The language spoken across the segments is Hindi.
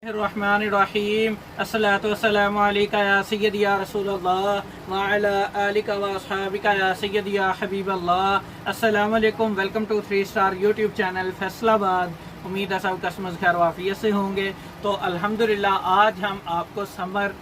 रहमानिर्रहीम अस्सलातु वस्सलामु अलैका या सय्यदी या रसूलल्लाह व अला आलिका व अस्हाबिका या सय्यदी या हबीबल्लाह। अस्सलामु अलैकुम, welcome to 3 star YouTube channel Faisalabad. उम्मीद है सब कस्मत खैर वाफियत से होंगे। तो अल्हम्दुलिल्लाह आज हम आपको समर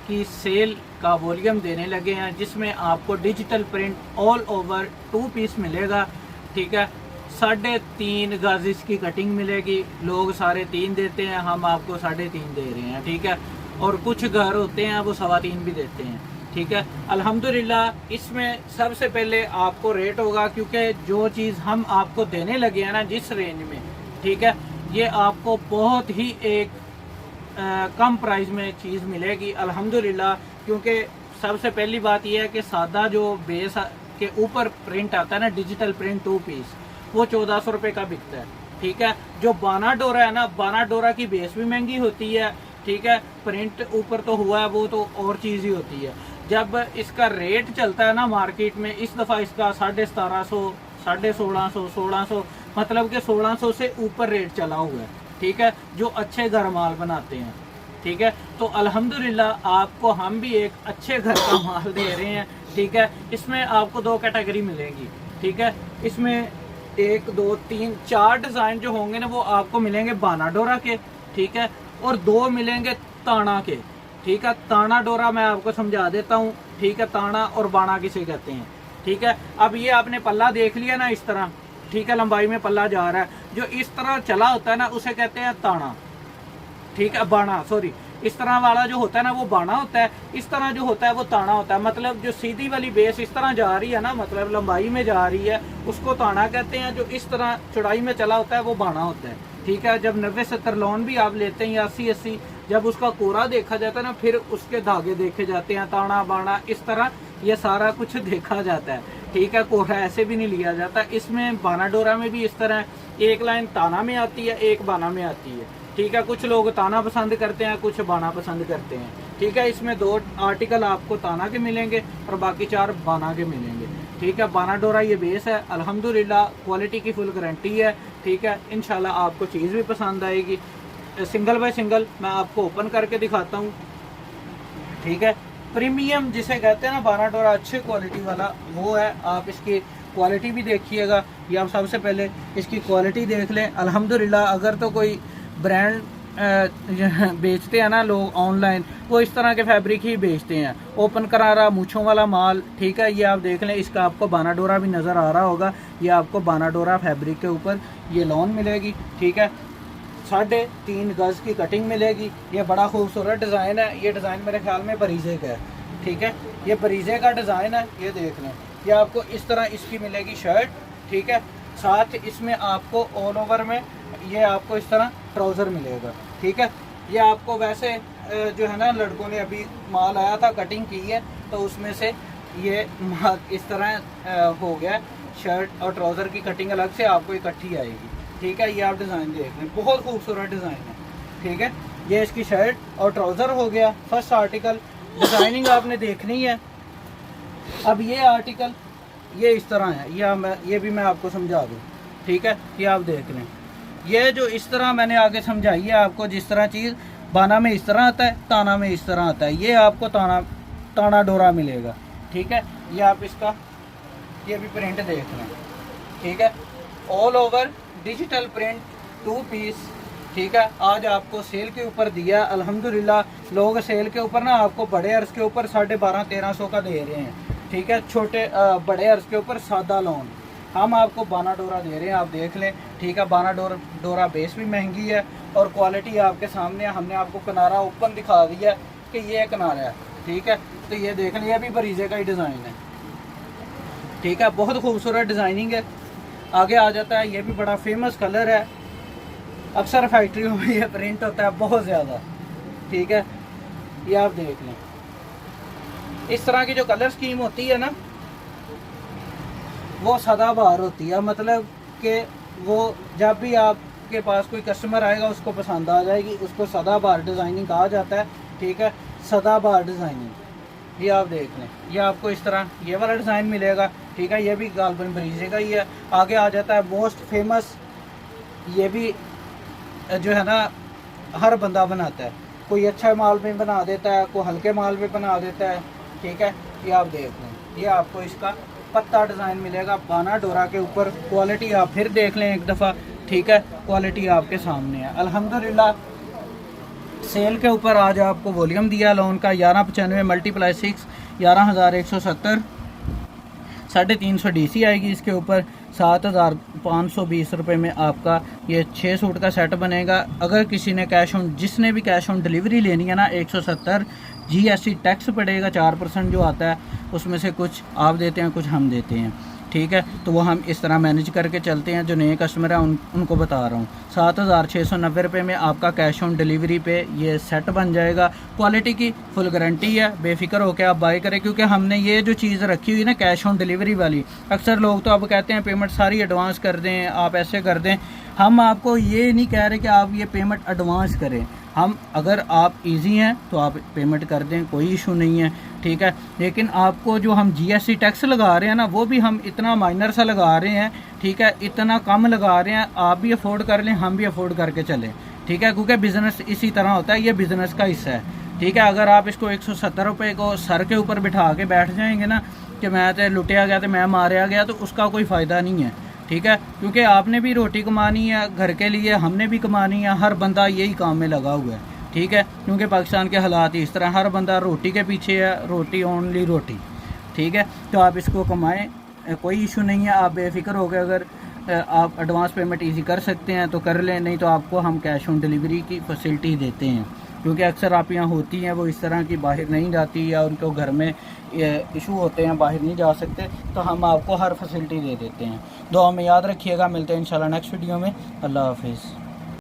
की सेल का वॉल्यूम देने लगे हैं, जिसमें आपको digital print all over 2 piece मिलेगा। ठीक है, 3.5 गज इसकी कटिंग मिलेगी। लोग 3.5 देते हैं, हम आपको 3.5 दे रहे हैं। ठीक है, और कुछ घर होते हैं वो 3.25 भी देते हैं। ठीक है, अल्हम्दुलिल्लाह इसमें सबसे पहले आपको रेट होगा, क्योंकि जो चीज़ हम आपको देने लगे हैं ना जिस रेंज में, ठीक है, ये आपको बहुत ही एक कम प्राइस में चीज़ मिलेगी अल्हम्दुलिल्लाह। क्योंकि सबसे पहली बात यह है कि सादा जो बेस के ऊपर प्रिंट आता है ना, डिजिटल प्रिंट 2 पीस, वो 1400 रुपये का बिकता है। ठीक है, जो बाना डोरा है ना, बाना डोरा की बेस भी महंगी होती है। ठीक है, प्रिंट ऊपर तो हुआ है वो तो और चीज़ ही होती है। जब इसका रेट चलता है ना मार्केट में, इस दफ़ा इसका 1750, 1650, 1600, मतलब कि 1600 से ऊपर रेट चला हुआ है। ठीक है, जो अच्छे घर माल बनाते हैं। ठीक है, तो अल्हम्दुलिल्लाह आपको हम भी एक अच्छे घर का माल दे रहे हैं। ठीक है, इसमें आपको 2 कैटेगरी मिलेंगी। ठीक है, इसमें 1 2 3 4 डिज़ाइन जो होंगे ना वो आपको मिलेंगे बाना डोरा के। ठीक है, और 2 मिलेंगे ताना के। ठीक है, ताना डोरा मैं आपको समझा देता हूँ। ठीक है, ताना और बाना किसे कहते हैं। ठीक है, अब ये आपने पल्ला देख लिया ना इस तरह। ठीक है, लंबाई में पल्ला जा रहा है, जो इस तरह चला होता है ना उसे कहते हैं ताना। ठीक है, बाना, सॉरी, इस तरह वाला जो होता है ना वो बाना होता है, इस तरह जो होता है वो ताना होता है। मतलब जो सीधी वाली बेस इस तरह जा रही है ना, मतलब लंबाई में जा रही है, उसको ताना कहते हैं। जो इस तरह चौड़ाई में चला होता है वो बाना होता है। ठीक है, जब 90-70 लोन भी आप लेते हैं या 80-80, जब उसका कोरा देखा जाता है ना, फिर उसके धागे देखे जाते हैं, ताना बाना इस तरह ये सारा कुछ देखा जाता है। ठीक है, कोरा ऐसे भी नहीं लिया जाता। इसमें बाना डोरा में भी इस तरह एक लाइन ताना में आती है, एक बाना में आती है। ठीक है, कुछ लोग ताना पसंद करते हैं, कुछ बाना पसंद करते हैं। ठीक है, इसमें 2 आर्टिकल आपको ताना के मिलेंगे और बाकी 4 बाना के मिलेंगे। ठीक है, बाना डोरा ये बेस है। अल्हम्दुलिल्लाह क्वालिटी की फुल गारंटी है। ठीक है, इंशाल्लाह आपको चीज़ भी पसंद आएगी। सिंगल बाय सिंगल मैं आपको ओपन करके दिखाता हूँ। ठीक है, प्रीमियम जिसे कहते हैं ना बाना डोरा, अच्छी क्वालिटी वाला, वो है। आप इसकी क्वालिटी भी देखिएगा। ये आप सबसे पहले इसकी क्वालिटी देख लें। अल्हम्दुलिल्लाह अगर तो कोई ब्रांड बेचते हैं ना लोग ऑनलाइन, वो इस तरह के फैब्रिक ही बेचते हैं, ओपन करारा मूछों वाला माल। ठीक है, ये आप देख लें, इसका आपको बाना डोरा भी नज़र आ रहा होगा। ये आपको बाना डोरा फैब्रिक के ऊपर ये लॉन मिलेगी। ठीक है, 3.5 गज की कटिंग मिलेगी। ये बड़ा खूबसूरत डिज़ाइन है। ये डिज़ाइन मेरे ख्याल में बरीजे का है। ठीक है, ये बरीजे का डिज़ाइन है। ये देख लें, ये आपको इस तरह इसकी मिलेगी शर्ट। ठीक है, साथ इसमें आपको ऑल ओवर में ये आपको इस तरह ट्राउज़र मिलेगा। ठीक है, ये आपको वैसे जो है ना, लड़कों ने अभी माल आया था कटिंग की है, तो उसमें से ये माल इस तरह हो गया। शर्ट और ट्राउज़र की कटिंग अलग से आपको इकट्ठी आएगी। ठीक है, ये आप डिज़ाइन देख लें, बहुत खूबसूरत डिज़ाइन है। ठीक है, ये इसकी शर्ट और ट्राउज़र हो गया फर्स्ट आर्टिकल। डिज़ाइनिंग आपने देखनी है। अब ये आर्टिकल ये इस तरह है, ये भी मैं आपको समझा दूँ। ठीक है, ये आप देख लें, ये जो इस तरह मैंने आगे समझाई है आपको, जिस तरह चीज़ बाना में इस तरह आता है, ताना में इस तरह आता है, ये आपको ताना डोरा मिलेगा। ठीक है, ये आप इसका ये भी प्रिंट देख लें। ठीक है, all over digital print 2 piece. ठीक है, आज आपको सेल के ऊपर दिया अल्हम्दुलिल्लाह। लोग सेल के ऊपर ना आपको बड़े अर्ज के ऊपर 12,500-1300 का दे रहे हैं। ठीक है, छोटे बड़े अर्ज के ऊपर सादा लोन, हम आपको बाना डोरा दे रहे हैं, आप देख लें। ठीक है, बाना डोरा बेस भी महंगी है और क्वालिटी आपके सामने। हमने आपको किनारा ओपन दिखा दिया कि ये किनारा है। ठीक है, तो ये देख लें, ये भी बरीजे का ही डिज़ाइन है। ठीक है, बहुत खूबसूरत डिज़ाइनिंग है। आगे आ जाता है, ये भी बड़ा फेमस कलर है, अक्सर फैक्ट्रियों में ये प्रिंट होता है बहुत ज़्यादा। ठीक है, ये आप देख लें, इस तरह की जो कलर स्कीम होती है ना वो सदाबहार होती है। मतलब कि वो जब भी आपके पास कोई कस्टमर आएगा उसको पसंद आ जाएगी, उसको सदाबहार डिज़ाइनिंग कहा जाता है। ठीक है, सदाबहार डिज़ाइनिंग ये आप देख लें, ये आपको इस तरह ये वाला डिज़ाइन मिलेगा। ठीक है, ये भी गालबन बरीजे का ही है। आगे आ जाता है मोस्ट फेमस, ये भी जो है ना हर बंदा बनाता है, कोई अच्छा माल में बना देता है, कोई हल्के माल में बना देता है। ठीक है, ये आप देख लें, ये आपको इसका पत्ता डिज़ाइन मिलेगा बाना डोरा के ऊपर। क्वालिटी आप फिर देख लें एक दफ़ा। ठीक है, क्वालिटी आपके सामने है अल्हम्दुलिल्लाह। सेल के ऊपर आज आपको वॉल्यूम दिया लोन का 1195 मल्टीप्लाई 6 11,170, 350 DC आएगी इसके ऊपर। 7,520 रुपये में आपका ये 6 सूट का सेट बनेगा। अगर किसी ने जिसने भी कैश ऑन डिलीवरी लेनी है ना, 170 GST टैक्स पड़ेगा 4% जो आता है, उसमें से कुछ आप देते हैं, कुछ हम देते हैं। ठीक है, तो वो हम इस तरह मैनेज करके चलते हैं। जो नए कस्टमर हैं उनको बता रहा हूँ, 7,690 रुपये में आपका कैश ऑन डिलीवरी पे ये सेट बन जाएगा। क्वालिटी की फुल गारंटी है, बेफिक्र होकर आप बाय करें, क्योंकि हमने ये जो चीज़ रखी हुई है ना कैश ऑन डिलीवरी वाली, अक्सर लोग तो अब कहते हैं पेमेंट सारी एडवांस कर दें, आप ऐसे कर दें। हम आपको ये नहीं कह रहे कि आप ये पेमेंट एडवांस करें। हम अगर आप इजी हैं तो आप पेमेंट कर दें, कोई इशू नहीं है। ठीक है, लेकिन आपको जो हम GST टैक्स लगा रहे हैं ना, वो भी हम इतना माइनर सा लगा रहे हैं। ठीक है, इतना कम लगा रहे हैं, आप भी अफोर्ड कर लें, हम भी अफोर्ड करके चलें। ठीक है, क्योंकि बिज़नेस इसी तरह होता है, ये बिज़नेस का हिस्सा है। ठीक है, अगर आप इसको 170 रुपये को सर के ऊपर बिठा के बैठ जाएंगे ना कि मैं तो लुटिया गया, तो मैं मारा गया, तो उसका कोई फ़ायदा नहीं है। ठीक है, क्योंकि आपने भी रोटी कमानी है घर के लिए, हमने भी कमानी है, हर बंदा यही काम में लगा हुआ है। ठीक है, क्योंकि पाकिस्तान के हालात ही इस तरह, हर बंदा रोटी के पीछे है, रोटी ओनली रोटी। ठीक है, तो आप इसको कमाएं, कोई इशू नहीं है। आप बेफिक्र हो गए, अगर आप एडवांस पेमेंट इजी कर सकते हैं तो कर लें, नहीं तो आपको हम कैश ऑन डिलीवरी की फैसिलिटी देते हैं। क्योंकि अक्सर आप यहाँ होती हैं वो इस तरह की बाहर नहीं जाती, या उनको घर में इशू होते हैं, बाहर नहीं जा सकते, तो हम आपको हर फैसिलिटी दे देते हैं। दुआ में याद रखिएगा, मिलते हैं इंशाल्लाह नेक्स्ट वीडियो में। अल्लाह हाफिज़।